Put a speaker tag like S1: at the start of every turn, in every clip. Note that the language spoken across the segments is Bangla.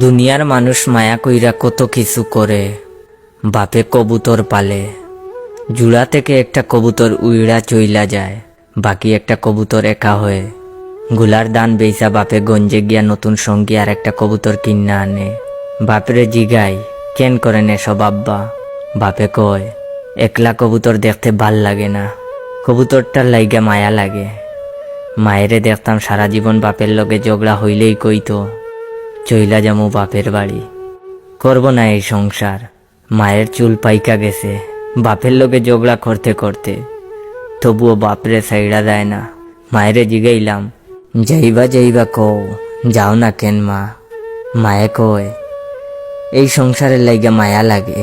S1: দুনিয়ার মানুষ মায়া কইরা কত কিছু করে। বাপে কবুতর পালে, জুড়া থেকে একটা কবুতর উইড়া চইলা যায়, বাকি একটা কবুতর একা হয়ে। গুলার দান বেইসা বাপে গঞ্জে গিয়া নতুন সঙ্গী আর একটা কবুতর কিন্না আনে। বাপরে জিগাই কেন করেন এসব আব্বা? বাপে কয় একলা কবুতর দেখতে ভাল লাগে না, কবুতরটার লাইগা মায়া লাগে। মায়েরে দেখতাম সারা জীবন বাপের লগে ঝগড়া হইলেই কইতো চইলা যামু বাপের বাড়ি, করব না এই সংসার। মায়ের চুল পাইকা গেছে বাপের লগে ঝগড়া করতে করতে, তবুও বাপরে সাইড়া দেয় না। মায়েরে জিগাইলাম যাইবা যাইবা কও, যাও না কেন মা? মায়ে কয় এই সংসারের লাইগা মায়া লাগে।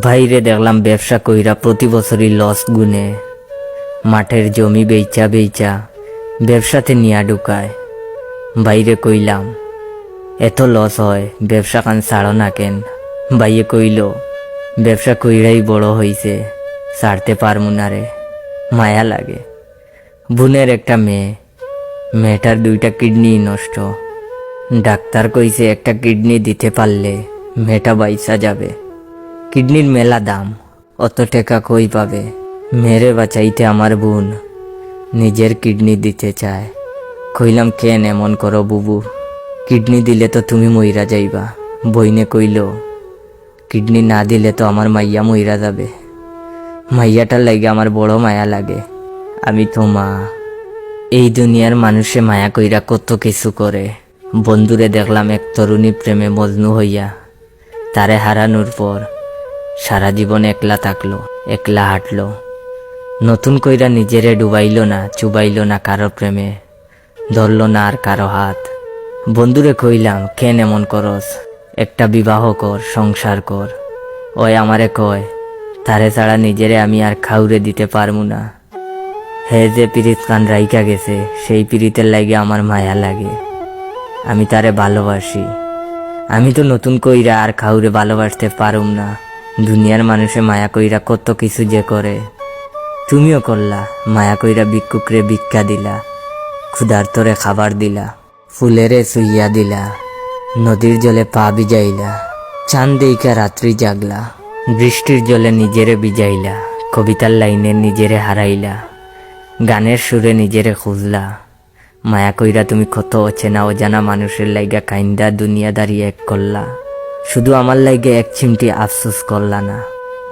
S1: বাইরে দেখলাম ব্যবসা কইরা প্রতি বছরই লস গুনে, মাঠের জমি বেচা বেচা ব্যবসাতে নিয়া ঢুকায়। বাইরে কইলাম এত লস হয়, ব্যবসা কান ছাড়ো না কেন? বাইয়ে কইল ব্যবসা কইরাই বড় হইছে, ছাড়তে পারমু না রে, মায়া লাগে। বোনের একটা মেয়ে, মেয়েটার 2টা কিডনি নষ্ট। ডাক্তার কইছে একটা কিডনি দিতে পারলে মেয়েটা বাইসা যাবে। কিডনির মেলা দাম, অত টাকা কই পাবে? মেরে বাঁচাইতে আমার বোন নিজের কিডনি দিতে চায়। কইলাম কেন এমন করো বুবু, কিডনি দিলে তো তুমি মইরা যাইবা। বইনে কইল কিডনি না দিলে তো আমার মাইয়া মইরা যাবে। মাইয়াটার লাগে আমার বড় মায়া লাগে। আমি তো মা। এই দুনিয়ার মানুষে মায়া কইরা কত কিছু করে। বন্ধুরে দেখলাম এক তরুণী প্রেমে মজনু হইয়া, তারে হারানোর পর সারা জীবন একলা থাকলো, একলা হাঁটলো। নতুন কইরা নিজেরে ডুবাইল না, চুবাইল না কারো প্রেমে, ধরল না আর কারো হাত। বন্ধুরে কইলাম কেন এমন করস, একটা বিবাহ কর, সংসার কর। ওই আমারে কয় তারে ছাড়া নিজেরে আমি আর খাউরে দিতে পারমু না। হে যে পিরিত কান রাইকা গেছে, সেই পিরিতের লাগে আমার মায়া লাগে। আমি তারে ভালোবাসি। আমি তো নতুন কইরা আর খাউরে ভালোবাসতে পারুম না। দুনিয়ার মানুষে মায়া কইরা কত কিছু যে করে। তুমিও করলা, মায়া কইরা ভিক্ষুকরে ভিক্ষা দিলা, ক্ষুধার্তরে খাবার দিলা, ফুলেরে সুইয়া দিলা, নদীর জলে পা ভিজাইলা, চাঁদ দেইকা রাত্রি জাগলা, বৃষ্টির জলে নিজেরে ভিজাইলা, কবিতার লাইনে নিজেরে হারাইলা, গানের সুরে নিজেরে খুঁজলা। মায়া কইরা তুমি কত অচেনা অজানা মানুষের লাইগা কাইন্দা দুনিয়াদারি এক করলা। শুধু আমার লাইগে এক চিমটি আফসোস করলা না।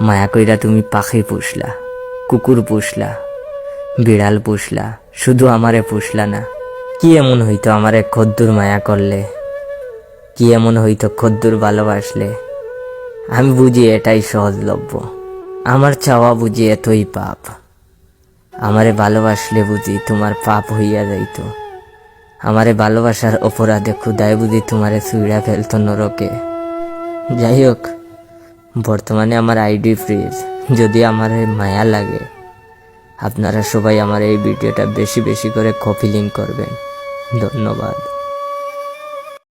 S1: মায়া কইরা তুমি পাখি পুষলা, কুকুর পুষলা, বিড়াল পুষলা, শুধু আমারে পুষলা না। কি এমন হইতো আমারে খদ্দুর মায়া করলে? কি এমন হইতো খদ্দুর ভালোবাসলে? আমি বুঝি এটাই সহজলভ্য, আমার চাওয়া বুঝি এতই পাপ। আমারে ভালোবাসলে বুঝি তোমার পাপ হইয়া যাইতো। আমারে ভালোবাসার অপরাধে ক্ষুদায় বুঝি তোমারে ছুঁড়া ফেলতো নরকে। যাই হোক, বর্তমানে আমার আইডি ফ্রিজ। যদি আমার মায়া লাগে, আপনারা সবাই আমার এই ভিডিওটা বেশি বেশি করে কপি লিংক করবেন। ধন্যবাদ।